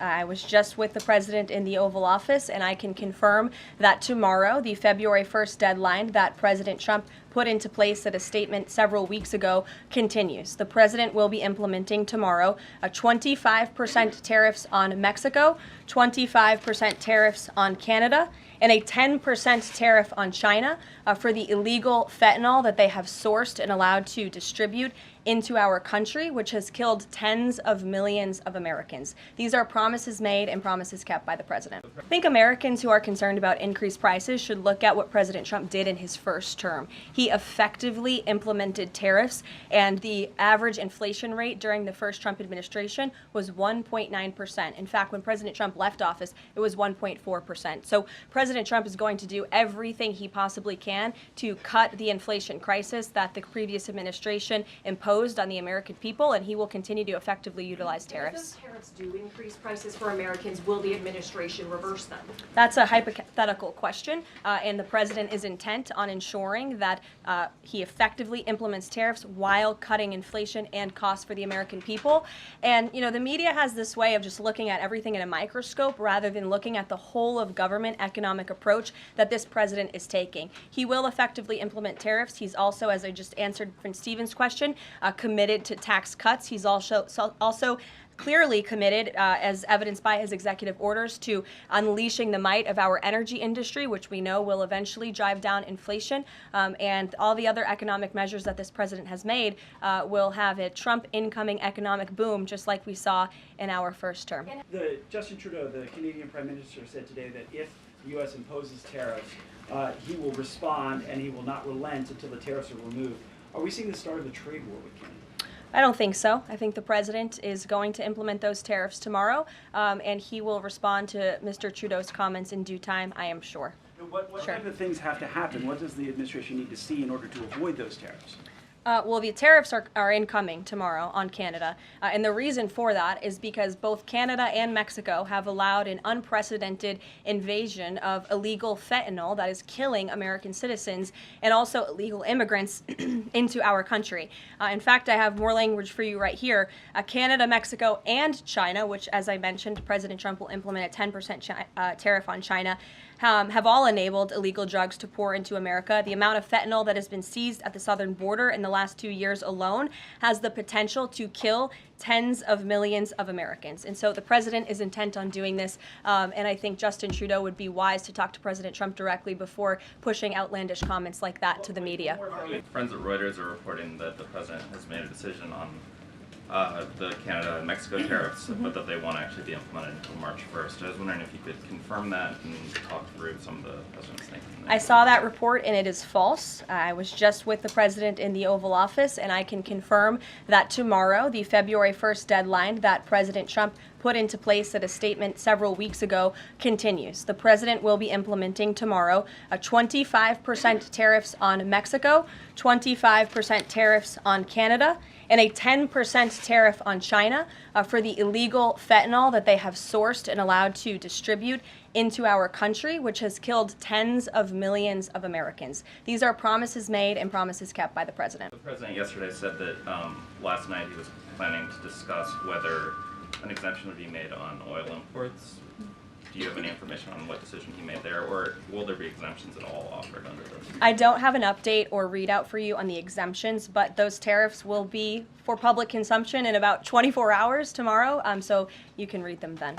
I was just with the president in the Oval Office, and I can confirm that tomorrow, the February 1st deadline that President Trump put into place at a statement several weeks ago continues. The president will be implementing tomorrow a 25% tariffs on Mexico, 25% tariffs on Canada, and a 10% tariff on China for the illegal fentanyl that they have sourced and allowed to distribute into our country, which has killed tens of millions of Americans. These are promises made and promises kept by the president. I think Americans who are concerned about increased prices should look at what President Trump did in his first term. He effectively implemented tariffs, and the average inflation rate during the first Trump administration was 1.9%. In fact, when President Trump left office, it was 1.4%. So President Trump is going to do everything he possibly can to cut the inflation crisis that the previous administration imposed on the American people, and he will continue to effectively utilize tariffs. If those tariffs do increase prices for Americans, will the administration reverse them? That's a hypothetical question, and the president is intent on ensuring that he effectively implements tariffs while cutting inflation and costs for the American people. And, you know, the media has this way of just looking at everything in a microscope rather than looking at the whole of government economic approach that this president is taking. He will effectively implement tariffs. He's also, as I just answered Prince Stephen's question, committed to tax cuts. He's also clearly committed, as evidenced by his executive orders, to unleashing the might of our energy industry, which we know will eventually drive down inflation. And all the other economic measures that this president has made will have a Trump incoming economic boom, just like we saw in our first term. Justin Trudeau, the Canadian Prime Minister, said today that if the U.S. imposes tariffs, he will respond and he will not relent until the tariffs are removed. Are we seeing the start of a trade war with Canada? I don't think so. I think the president is going to implement those tariffs tomorrow, and he will respond to Mr. Trudeau's comments in due time, I am sure. What type of things have to happen? What does the administration need to see in order to avoid those tariffs? Well, the tariffs are incoming tomorrow on Canada, and the reason for that is because both Canada and Mexico have allowed an unprecedented invasion of illegal fentanyl that is killing American citizens and also illegal immigrants into our country. In fact, I have more language for you right here. Canada, Mexico, and China, which, as I mentioned, President Trump will implement a 10% tariff on China, have all enabled illegal drugs to pour into America. The amount of fentanyl that has been seized at the southern border in the last 2 years alone has the potential to kill tens of millions of Americans. And so the president is intent on doing this, and I think Justin Trudeau would be wise to talk to President Trump directly before pushing outlandish comments like that to the media. Friends of Reuters are reporting that the president has made a decision on the Canada and Mexico tariffs, but that they won't actually be implemented until March 1st. I was wondering if you could confirm that and talk through some of the president's thinking. I saw that report, and it is false. I was just with the president in the Oval Office, and I can confirm that tomorrow, the February 1st deadline that President Trump put into place at a statement several weeks ago continues. The president will be implementing tomorrow a 25% tariffs on Mexico, 25% tariffs on Canada, and a 10% tariff on China for the illegal fentanyl that they have sourced and allowed to distribute into our country, which has killed tens of millions of Americans. These are promises made and promises kept by the president. The president yesterday said that last night he was planning to discuss whether an exemption would be made on oil imports. Do you have any information on what decision he made there, or will there be exemptions at all offered under this? I don't have an update or readout for you on the exemptions, but those tariffs will be for public consumption in about 24 hours tomorrow, so you can read them then.